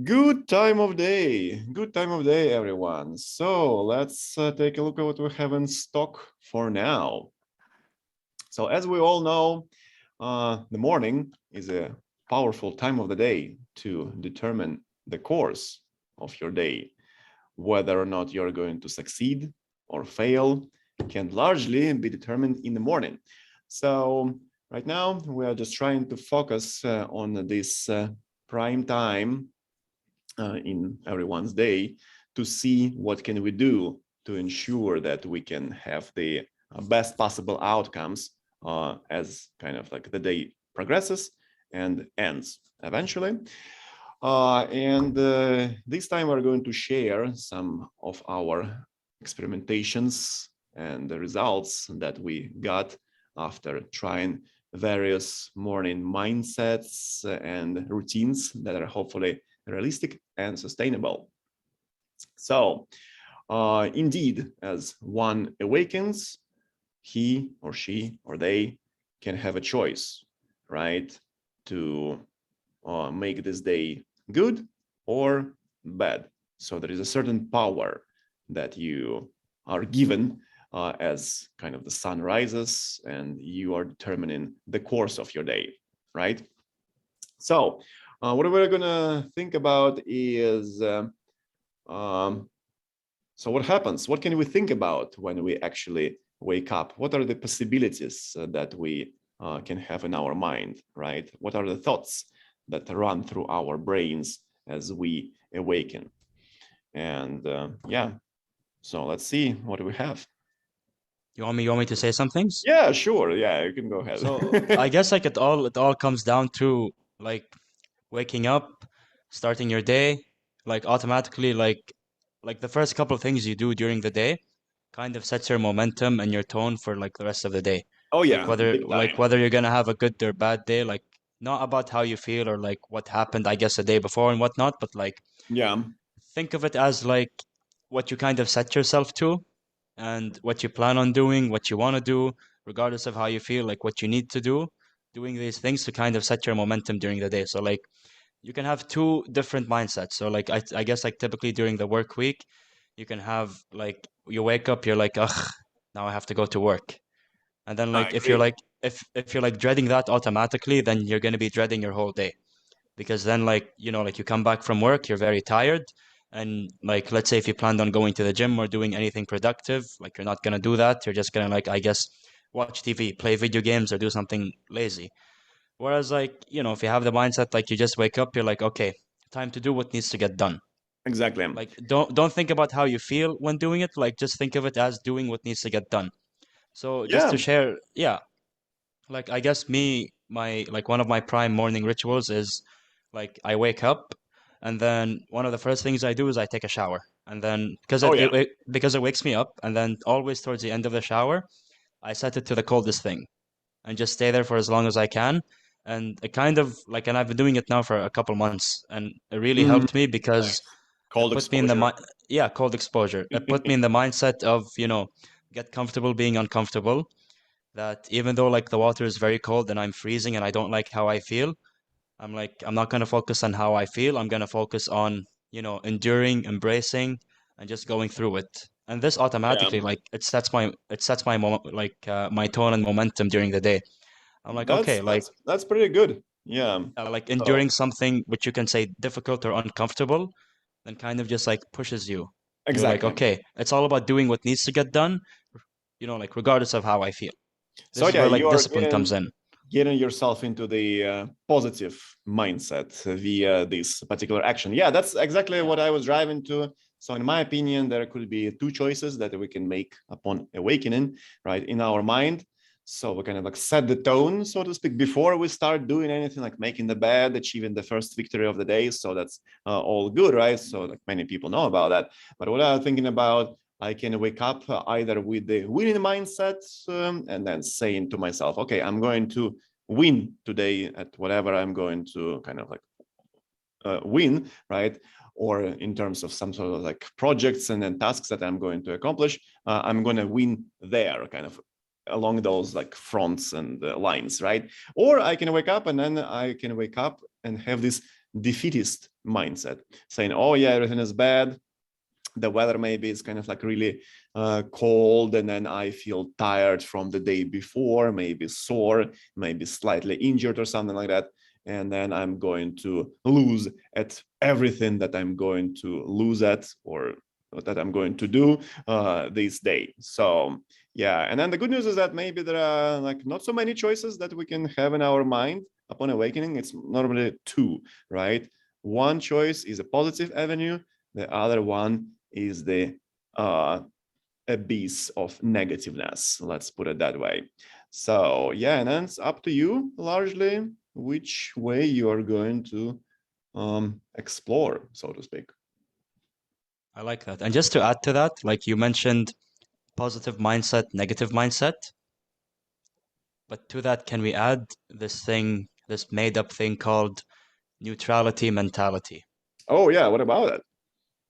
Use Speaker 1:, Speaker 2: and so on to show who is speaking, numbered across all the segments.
Speaker 1: Good time of day. Good time of day, everyone. So let's take a look at what we have in stock for now. So as we all know, the morning is a powerful time of the day to determine the course of your day. Whether or not you're going to succeed or fail can largely be determined in the morning. So right now we are just trying to focus on this prime time in everyone's day to see what can we do to ensure that we can have the best possible outcomes as kind of like the day progresses and ends eventually. This time we're going to share some of our experimentations and the results that we got after trying various morning mindsets and routines that are hopefully realistic and sustainable. So indeed, as one awakens, he or she or they can have a choice, right, to make this day good or bad. So there is a certain power that you are given as kind of the sun rises and you are determining the course of your day, right? So what we're gonna think about is, so what happens? What can we think about when we actually wake up? What are the possibilities that we can have in our mind, right? What are the thoughts that run through our brains as we awaken? And yeah, so let's see what we have.
Speaker 2: You want me to say some things?
Speaker 1: Yeah, sure. Yeah, you can go ahead.
Speaker 2: So I guess like it all comes down to like waking up, starting your day, like automatically like the first couple of things you do during the day kind of sets your momentum and your tone for like the rest of the day.
Speaker 1: Oh
Speaker 2: Like
Speaker 1: yeah,
Speaker 2: whether
Speaker 1: big
Speaker 2: like
Speaker 1: time.
Speaker 2: whether you're gonna have a good or bad day, like not about how you feel or like what happened, I guess, the day before and whatnot, but like
Speaker 1: Yeah,
Speaker 2: think of it as like what you kind of set yourself to and what you plan on doing, what you want to do, regardless of how you feel, like what you need to do, doing these things to kind of set your momentum during the day. So like you can have two different mindsets. So like I guess like typically during the work week, you can have like you wake up, you're like, ugh, now I have to go to work. And then
Speaker 1: I
Speaker 2: like if you're
Speaker 1: agree.
Speaker 2: like if you're like dreading that automatically, then you're gonna be dreading your whole day because then like like you come back from work, you're very tired, and like let's say if you planned on going to the gym or doing anything productive, like you're not gonna do that. You're just gonna like I guess watch TV, play video games, or do something lazy. Whereas like if you have the mindset like you just wake up, you're like, okay, time to do what needs to get done.
Speaker 1: Exactly.
Speaker 2: Like don't think about how you feel when doing it. Like just think of it as doing what needs to get done. So just
Speaker 1: Yeah.
Speaker 2: to share, yeah, like I guess my like one of my prime morning rituals is like I wake up and then one of the first things I do is I take a shower. And then because
Speaker 1: Oh yeah.
Speaker 2: because it wakes me up, and then always towards the end of the shower, I set it to the coldest thing and just stay there for as long as I can. And it kind of like, and I've been doing it now for a couple months, and it really
Speaker 1: Mm,
Speaker 2: helped me because
Speaker 1: nice.
Speaker 2: it
Speaker 1: Cold
Speaker 2: put me in the
Speaker 1: exposure.
Speaker 2: yeah, cold exposure. It put me in the mindset of, get comfortable being uncomfortable, that even though like the water is very cold and I'm freezing and I don't like how I feel, I'm like, I'm not going to focus on how I feel. I'm going to focus on, enduring, embracing, and just going through it. And this
Speaker 1: Yeah,
Speaker 2: automatically, like, my tone and momentum during the day. I'm like,
Speaker 1: that's
Speaker 2: okay, like,
Speaker 1: that's that's pretty good. Yeah.
Speaker 2: like
Speaker 1: So
Speaker 2: enduring something which you can say difficult or uncomfortable, then kind of just like pushes you. You're like,
Speaker 1: exactly.
Speaker 2: okay, it's all about doing what needs to get done, like regardless of how I feel.
Speaker 1: So
Speaker 2: This is
Speaker 1: yeah,
Speaker 2: where like
Speaker 1: you are
Speaker 2: discipline
Speaker 1: getting
Speaker 2: comes in.
Speaker 1: getting yourself into the positive mindset via this particular action. Yeah, that's exactly
Speaker 2: Yeah.
Speaker 1: what I was driving to. So in my opinion, there could be two choices that we can make upon awakening, right, in our mind. So we kind of like set the tone, so to speak, before we start doing anything like making the bed, achieving the first victory of the day. So that's all good, right? So like many people know about that. But what I'm thinking about, I can wake up either with the winning mindset and then saying to myself, okay, I'm going to win today at whatever I'm going to kind of like win, right? Or in terms of some sort of like projects and then tasks that I'm going to accomplish, I'm going to win there, kind of along those like fronts and lines, right? Or I can wake up and then I can wake up and have this defeatist mindset, saying, oh yeah, everything is bad. The weather maybe is kind of like really cold, and then I feel tired from the day before, maybe sore, maybe slightly injured or something like that. And then I'm going to lose at everything that I'm going to lose at, or that I'm going to do this day. So yeah, and then the good news is that maybe there are like not so many choices that we can have in our mind upon awakening. It's normally two, right? One choice is a positive avenue, the other one is the abyss of negativeness, let's put it that way. So yeah, and then it's up to you largely which way you are going to explore, so to speak.
Speaker 2: I like that. And just to add to that, like you mentioned, positive mindset, negative mindset. But to that, can we add this thing, this made up thing called neutrality mentality?
Speaker 1: Oh yeah, what about it?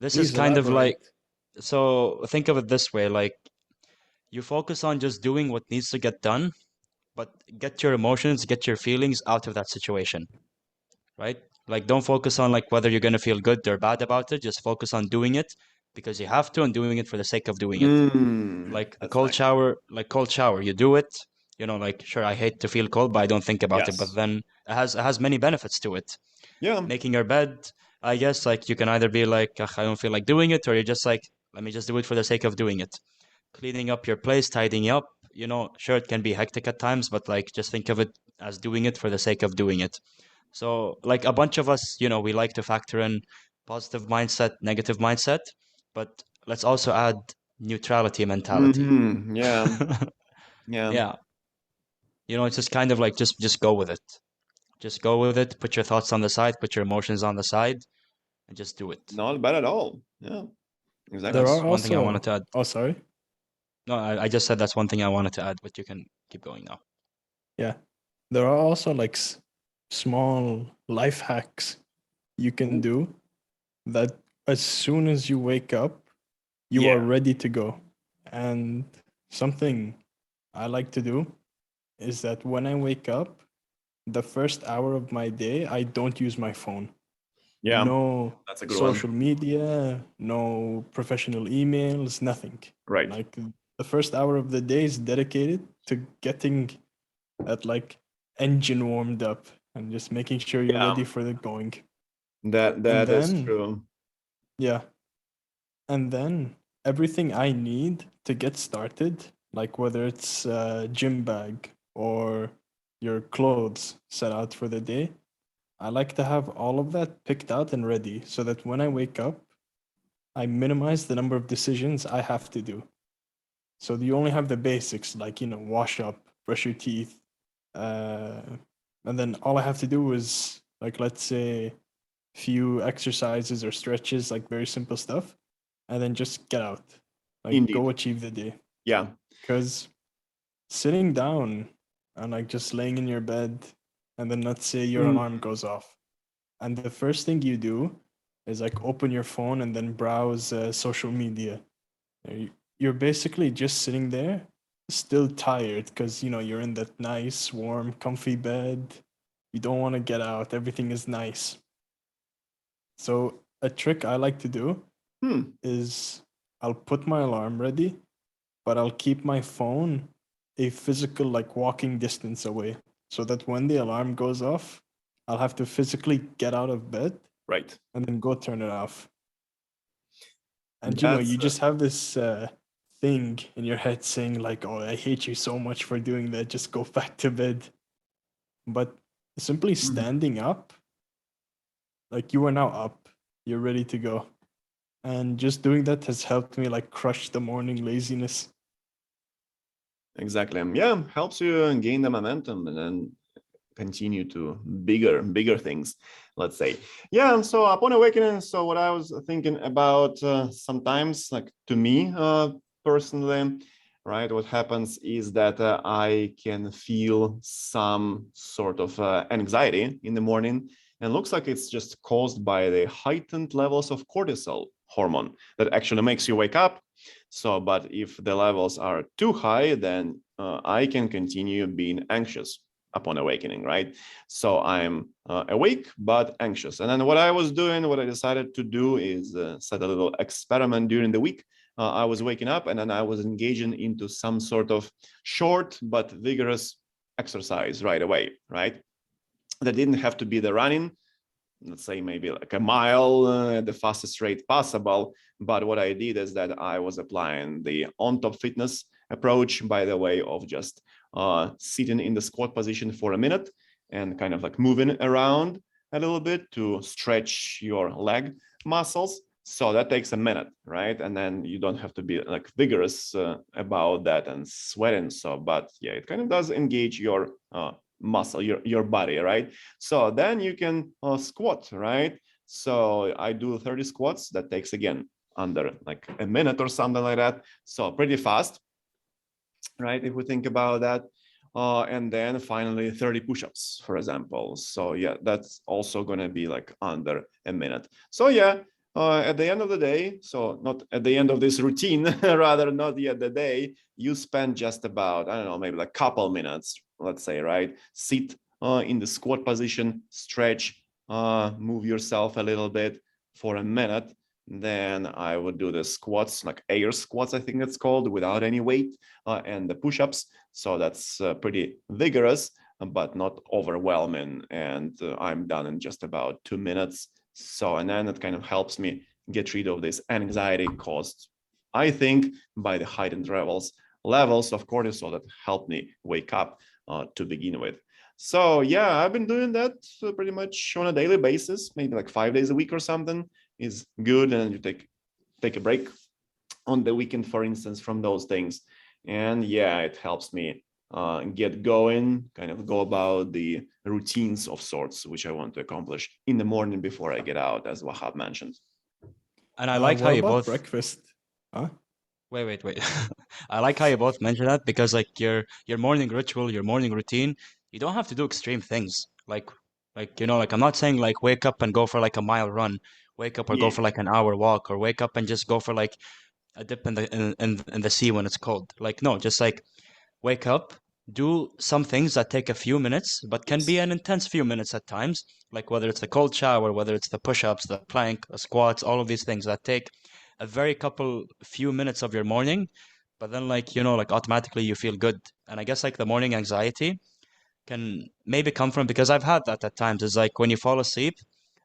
Speaker 2: This is
Speaker 3: Please
Speaker 2: kind of like,
Speaker 3: elaborate.
Speaker 2: so think of it this way, like you focus on just doing what needs to get done, but get your emotions, get your feelings out of that situation, right? Like don't focus on like whether you're going to feel good or bad about it. Just focus on doing it because you have to and doing it for the sake of doing it. Like a
Speaker 1: That's
Speaker 2: cold
Speaker 1: nice.
Speaker 2: shower, like cold shower, you do it, you know, like sure, I hate to feel cold, but I don't think about it. But
Speaker 1: Yes.
Speaker 2: then it has many benefits to it.
Speaker 1: Yeah.
Speaker 2: Making your bed, I guess, like you can either be like, "Ugh, I don't feel like doing it, or you're just like, let me just do it for the sake of doing it. Cleaning up your place, tidying up, you know, sure, it can be hectic at times, but like just think of it as doing it for the sake of doing it. So, like a bunch of us, you know, we like to factor in positive mindset, negative mindset, but let's also add neutrality mentality.
Speaker 1: Yeah. Yeah.
Speaker 2: Yeah, you know, it's just kind of like just go with it. Just go with it. Put your thoughts on the side, put your emotions on the side, and just do it.
Speaker 1: Not bad at all. Yeah.
Speaker 3: There
Speaker 1: Exactly.
Speaker 2: That's
Speaker 3: are
Speaker 2: one thing I wanted
Speaker 3: also,
Speaker 2: to add.
Speaker 3: oh, sorry.
Speaker 2: No, I just said that's one thing I wanted to add, but you can keep going now.
Speaker 3: Yeah. There are also like small life hacks you can do that as soon as you wake up, you are
Speaker 1: Yeah.
Speaker 3: ready to go. And something I like to do is that when I wake up, the first hour of my day, I don't use my phone.
Speaker 1: Yeah.
Speaker 3: No
Speaker 1: That's a good one.
Speaker 3: social media, no professional emails, nothing.
Speaker 1: Right.
Speaker 3: Like the first hour of the day is dedicated to getting that like engine warmed up and just making sure you're
Speaker 1: Yeah.
Speaker 3: ready for the going. And
Speaker 1: That is
Speaker 3: then,
Speaker 1: true.
Speaker 3: yeah, and then everything I need to get started, like whether it's a gym bag or your clothes set out for the day, I like to have all of that picked out and ready so that when I wake up, I minimize the number of decisions I have to do. So you only have the basics, like, you know, wash up, brush your teeth, uh, and then all I have to do is, like, let's say, few exercises or stretches, like very simple stuff, and then just get out, like go
Speaker 1: Indeed.
Speaker 3: achieve the day.
Speaker 1: Yeah.
Speaker 3: Because sitting down and like just laying in your bed, and then let's say your
Speaker 1: Mm,
Speaker 3: alarm goes off, and the first thing you do is like open your phone and then browse social media. You're basically just sitting there, still tired because you know you're in that nice, warm, comfy bed. You don't want to get out. Everything is nice. So a trick I like to do
Speaker 1: hmm.
Speaker 3: is I'll put my alarm ready, but I'll keep my phone a physical like walking distance away so that when the alarm goes off, I'll have to physically get out of bed
Speaker 1: Right.
Speaker 3: and then go turn it off. And you know,
Speaker 1: That's
Speaker 3: you just have this thing in your head saying like, "Oh, I hate you so much for doing that. Just go back to bed." But simply
Speaker 1: mhm.
Speaker 3: standing up, like you are now up, you're ready to go. And just doing that has helped me like crush the morning laziness.
Speaker 1: Exactly. Yeah, helps you gain the momentum and then continue to bigger things, let's say. Yeah, and so upon awakening, so what I was thinking about sometimes, like to me personally, right, what happens is that I can feel some sort of anxiety in the morning, and looks like it's just caused by the heightened levels of cortisol hormone that actually makes you wake up. So but if the levels are too high, then I can continue being anxious upon awakening, right? So I'm awake but anxious. And then what I was doing, what I decided to do is set a little experiment during the week. I was waking up and then I was engaging into some sort of short but vigorous exercise right away, right? That didn't have to be the running, let's say maybe like a mile at the fastest rate possible. But what I did is that I was applying the on-top fitness approach by the way of just sitting in the squat position for a minute and kind of like moving around a little bit to stretch your leg muscles. So that takes a minute, right? And then you don't have to be like vigorous about that and sweating. So, but yeah, it kind of does engage your muscle, your body, right? So then you can squat, right? So I do 30 squats. That takes again under like a minute or something like that. So pretty fast, right? If we think about that. And then finally 30 push-ups, for example. So yeah, that's also going to be like under a minute. So yeah, at the end of the day, so not at the end of this routine, rather not yet the day, you spend just about, I don't know, maybe like a couple minutes, let's say, right? Sit in the squat position, stretch, move yourself a little bit for a minute. Then I would do the squats, like air squats, I think it's called, without any weight, and the push-ups. So that's pretty vigorous, but not overwhelming. And I'm done in just about 2 minutes. So, and then it kind of helps me get rid of this anxiety caused, I think, by the heightened levels of cortisol that helped me wake up to begin with. So yeah, I've been doing that pretty much on a daily basis, maybe like 5 days a week or something is good. And you take a break on the weekend, for instance, from those things. And yeah, it helps me get going, kind of go about the routines of sorts, which I want to accomplish in the morning before I get out, as Wahab mentioned.
Speaker 2: And I like how
Speaker 3: What
Speaker 2: you
Speaker 3: about
Speaker 2: both
Speaker 3: breakfast? Huh?
Speaker 2: wait. I like how you both mentioned that because like your morning ritual, your morning routine, you don't have to do extreme things. Like you know, like I'm not saying like wake up and go for like a mile run, wake up or go
Speaker 1: Yeah,
Speaker 2: for like an hour walk, or wake up and just go for like a dip in the sea when it's cold. Like no, just like wake up, do some things that take a few minutes, but can be
Speaker 1: yes,
Speaker 2: an intense few minutes at times, like whether it's the cold shower, whether it's the push-ups, the plank, the squats, all of these things that take a very couple few minutes of your morning, but then like, you know, like automatically you feel good. And I guess like the morning anxiety can maybe come from because I've had that at times. It's like when you fall asleep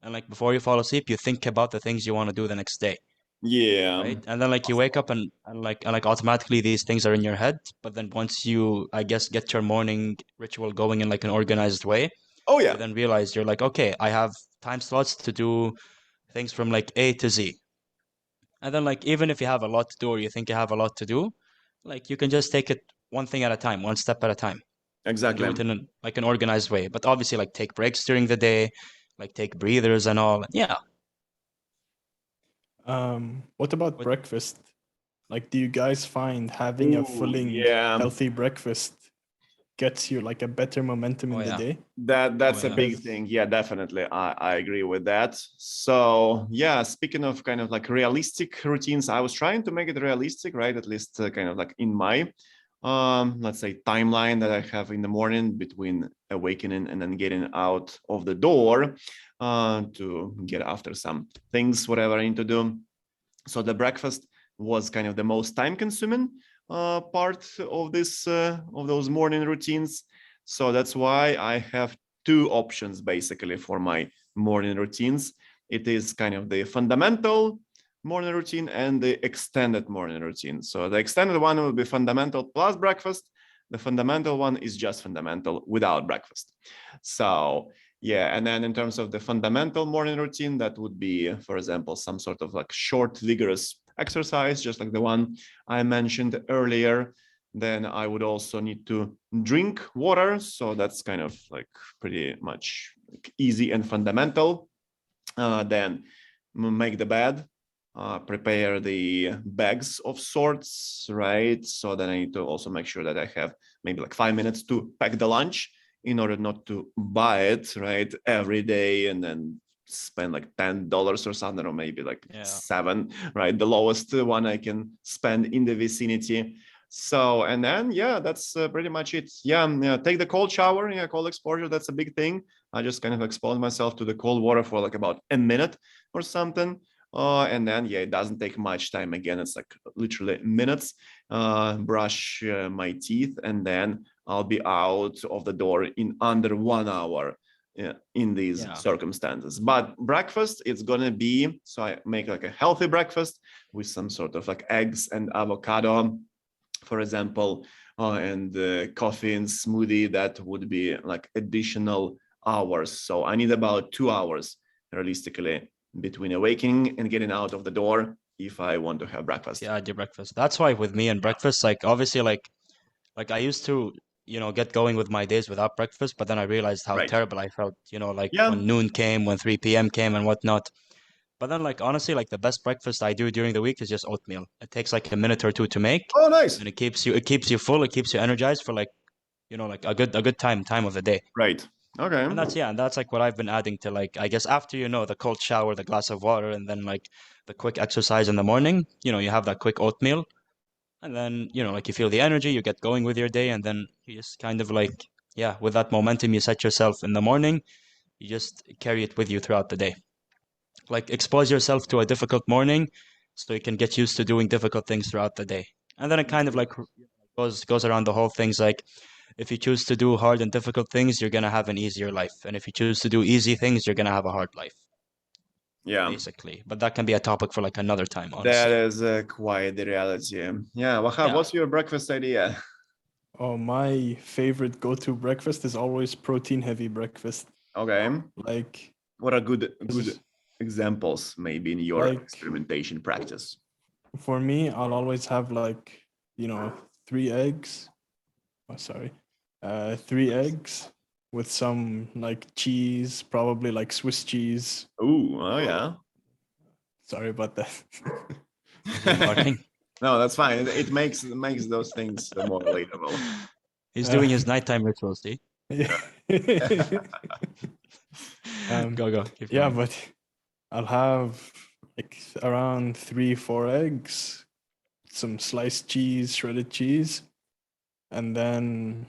Speaker 2: and like before you fall asleep, you think about the things you want to do the next day,
Speaker 1: yeah,
Speaker 2: right? And then like you wake up and automatically these things are in your head. But then once you, I guess, get your morning ritual going in like an organized way,
Speaker 1: oh
Speaker 2: you
Speaker 1: yeah,
Speaker 2: then realize you're like, okay, I have time slots to do things from like A to Z. And then like even if you have a lot to do or you think you have a lot to do, like you can just take it one thing at a time, one step at a time, and do
Speaker 1: exactly.
Speaker 2: it in like an organized way. But obviously like take breaks during the day, like take breathers and all. Yeah.
Speaker 3: What about
Speaker 2: What
Speaker 3: breakfast? Like, do you guys find having a
Speaker 1: Ooh,
Speaker 3: filling,
Speaker 1: yeah.
Speaker 3: healthy breakfast gets you like a better momentum
Speaker 2: oh
Speaker 3: in the
Speaker 2: yeah.
Speaker 3: day?
Speaker 2: Oh
Speaker 1: That's a
Speaker 2: yeah.
Speaker 1: big
Speaker 3: Because
Speaker 1: thing. Yeah, definitely. I agree with that. So yeah, speaking of kind of like realistic routines, I was trying to make it realistic, right? At least kind of like in my let's say timeline that I have in the morning between awakening and then getting out of the door to get after some things, whatever I need to do. So the breakfast was kind of the most time consuming part of this of those morning routines. So that's why I have two options basically for my morning routines. It is kind of the fundamental morning routine and the extended morning routine. So the extended one will be fundamental plus breakfast. The fundamental one is just fundamental without breakfast. So yeah, and then in terms of the fundamental morning routine, that would be, for example, some sort of like short, vigorous exercise, just like the one I mentioned earlier. Then I would also need to drink water. So that's kind of like pretty much easy and fundamental. Then make the bed, prepare the bags of sorts, right? So then I need to also make sure that I have maybe like 5 minutes to pack the lunch in order not to buy it, right, every day and then spend like $10 or something, or maybe like
Speaker 2: Yeah.
Speaker 1: seven, right? The lowest one I can spend in the vicinity. So, and then, yeah, that's pretty much it. Yeah, take the cold shower. Yeah, cold exposure, that's a big thing. I just kind of expose myself to the cold water for like about a minute or something. And then, yeah, it doesn't take much time. Again, it's like literally minutes. Brush my teeth, and then I'll be out of the door in under 1 hour. In these circumstances. But breakfast, it's gonna be, so I make like a healthy breakfast with some sort of like eggs and avocado, for example, and coffee and smoothie. That would be like additional hours. So I need about 2 hours realistically between awakening and getting out of the door if I want to have breakfast.
Speaker 2: Yeah, I do breakfast. That's why with me and breakfast, like obviously like I used to, get going with my days without breakfast, but then I realized how
Speaker 1: Right.
Speaker 2: terrible I felt, like
Speaker 1: Yeah.
Speaker 2: when noon came, when 3 p.m. came and whatnot. But then like honestly, like the best breakfast I do during the week is just oatmeal. It takes like a minute or two to make,
Speaker 1: Oh, nice.
Speaker 2: and it keeps you full, it keeps you energized for like, like a good time of the day.
Speaker 1: Right. Okay.
Speaker 2: And that's like what I've been adding to, like, I guess after, the cold shower, the glass of water, and then like the quick exercise in the morning, you have that quick oatmeal. And then, like you feel the energy, you get going with your day, and then you just kind of like, yeah, with that momentum you set yourself in the morning, you just carry it with you throughout the day. Like expose yourself to a difficult morning so you can get used to doing difficult things throughout the day. And then it kind of like goes around the whole things like if you choose to do hard and difficult things, you're gonna have an easier life. And if you choose to do easy things, you're gonna have a hard life.
Speaker 1: Yeah.
Speaker 2: Basically. But that can be a topic for like another time,
Speaker 1: That
Speaker 2: honestly.
Speaker 1: is quite the reality. Yeah. Wahab,
Speaker 2: Yeah.
Speaker 1: what's your breakfast idea?
Speaker 3: Oh, my favorite go-to breakfast is always protein-heavy breakfast.
Speaker 1: Okay.
Speaker 3: Like,
Speaker 1: What are good
Speaker 3: is-
Speaker 1: examples maybe in your
Speaker 3: like
Speaker 1: experimentation practice?
Speaker 3: for me, I'll always have like, 3 eggs. Oh, sorry. 3 eggs with some like cheese, probably like Swiss cheese.
Speaker 1: Oh yeah.
Speaker 3: Sorry about that.
Speaker 2: Is he farting?
Speaker 1: No, that's fine. It makes those things more relatable.
Speaker 2: He's doing his nighttime rituals, see?
Speaker 3: Yeah.
Speaker 2: Go. Keep
Speaker 3: Yeah,
Speaker 2: going.
Speaker 3: but I'll have like around 3, 4 eggs, some sliced cheese, shredded cheese, and then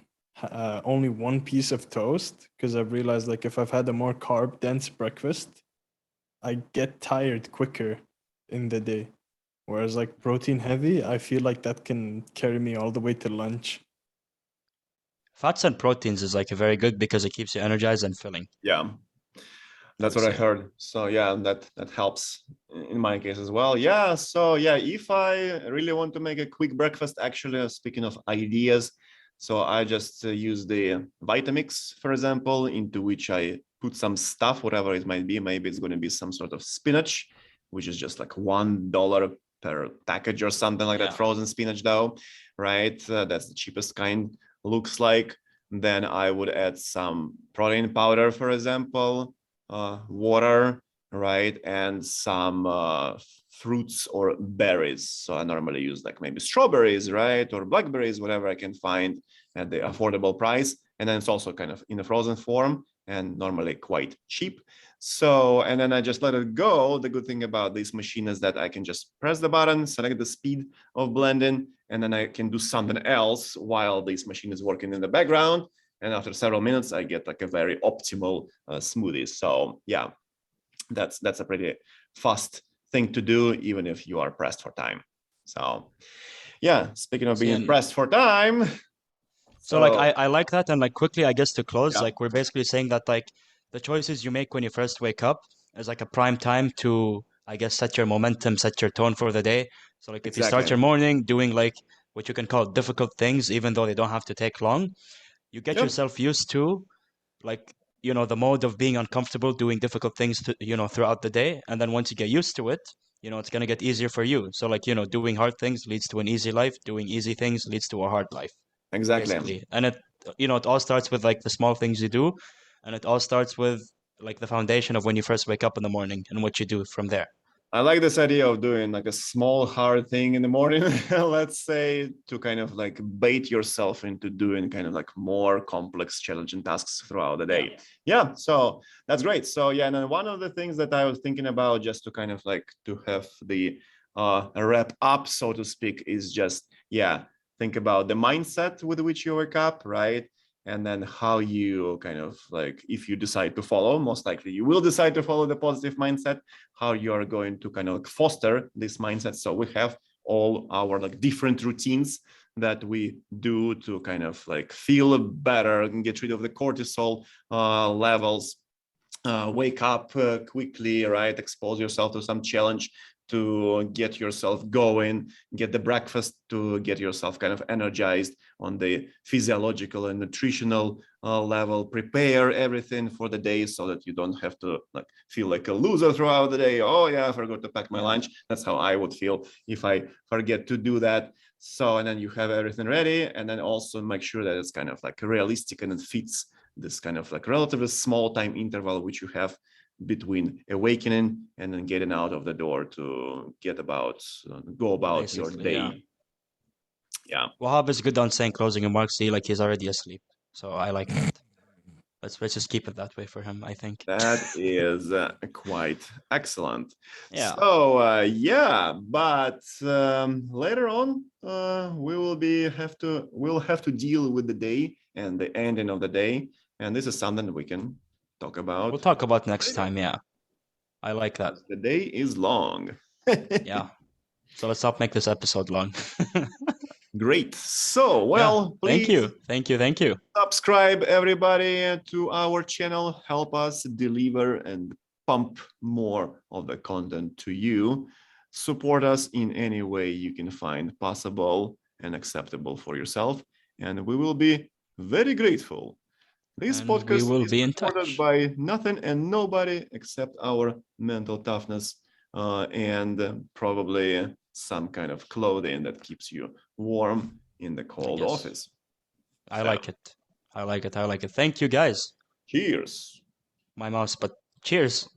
Speaker 3: only one piece of toast because I've realized like if I've had a more carb dense breakfast, I get tired quicker in the day. Whereas like protein heavy, I feel like that can carry me all the way to lunch.
Speaker 2: Fats and proteins is like very good because it keeps you energized and filling.
Speaker 1: Yeah. That's
Speaker 2: would
Speaker 1: what I
Speaker 2: say.
Speaker 1: heard. So yeah, that helps in my case as well. Yeah. So yeah, if I really want to make a quick breakfast, actually, speaking of ideas, so I just use the Vitamix, for example, into which I put some stuff, whatever it might be. Maybe it's going to be some sort of spinach, which is just like $1 per package or something like that.
Speaker 2: Yeah.
Speaker 1: Frozen spinach dough, right? That's the cheapest kind. Looks like. Then I would add some protein powder, for example, water, right, and some fruits or berries. So I normally use like maybe strawberries, right, or blackberries, whatever I can find at the affordable price. And then it's also kind of in a frozen form and normally quite cheap. So, and then I just let it go. The good thing about this machine is that I can just press the button, select the speed of blending, and then I can do something else while this machine is working in the background. And after several minutes, I get like a very optimal smoothie. So yeah, that's a pretty fast thing to do, even if you are pressed for time. So yeah, speaking of being pressed for time.
Speaker 2: So like I like that, and like quickly, I guess to close,
Speaker 1: Yeah.
Speaker 2: like we're basically saying that like the choices you make when you first wake up is like a prime time to, I guess, set your momentum, set your tone for the day. So like if you start
Speaker 1: Exactly.
Speaker 2: your morning doing like what you can call difficult things, even though they don't have to take long, you get
Speaker 1: Yep.
Speaker 2: yourself used to like, the mode of being uncomfortable doing difficult things to, throughout the day. And then once you get used to it, it's gonna get easier for you. So like, doing hard things leads to an easy life, doing easy things leads to a hard life.
Speaker 1: Exactly.
Speaker 2: Basically. And it all starts with like the small things you do, and it all starts with like the foundation of when you first wake up in the morning and what you do from there.
Speaker 1: I like this idea of doing like a small hard thing in the morning, let's say, to kind of like bait yourself into doing kind of like more complex, challenging tasks throughout the day. Yeah, so that's great. So yeah, and then one of the things that I was thinking about, just to kind of like to have the wrap up, so to speak, is just, yeah, think about the mindset with which you wake up, right? And then how you kind of like, if you decide to follow, most likely you will decide to follow the positive mindset, how you are going to kind of foster this mindset. So we have all our like different routines that we do to kind of like feel better and get rid of the cortisol levels. Wake up quickly, right? Expose yourself to some challenge to get yourself going, get the breakfast to get yourself kind of energized on the physiological and nutritional level, prepare everything for the day so that you don't have to like feel like a loser throughout the day. Oh yeah, I forgot to pack my lunch. That's how I would feel if I forget to do that. So, and then you have everything ready, and then also make sure that it's kind of like realistic and it fits this kind of like relatively small time interval which you have between awakening and then getting out of the door to go about basically, your day. Yeah.
Speaker 2: Wahab is good on saying closing remarks. See, like he's already asleep, so I like that. Let's just keep it that way for him, I think.
Speaker 1: That is quite excellent.
Speaker 2: Yeah.
Speaker 1: So yeah, but later on we'll have to deal with the day and the ending of the day, and this is something that we can talk about.
Speaker 2: We'll talk about next time. Yeah, I like that.
Speaker 1: The day is long.
Speaker 2: Yeah. So let's not make this episode long.
Speaker 1: Great. So, well,
Speaker 2: yeah.
Speaker 1: please.
Speaker 2: Thank you.
Speaker 1: Subscribe, everybody, to our channel. Help us deliver and pump more of the content to you. Support us in any way you can find possible and acceptable for yourself. And we will be very grateful. This podcast is supported by nothing and nobody except our mental toughness and probably some kind of clothing that keeps you warm in the cold office.
Speaker 2: I like it. I like it. Thank you, guys.
Speaker 1: Cheers.
Speaker 2: My mouse, but cheers.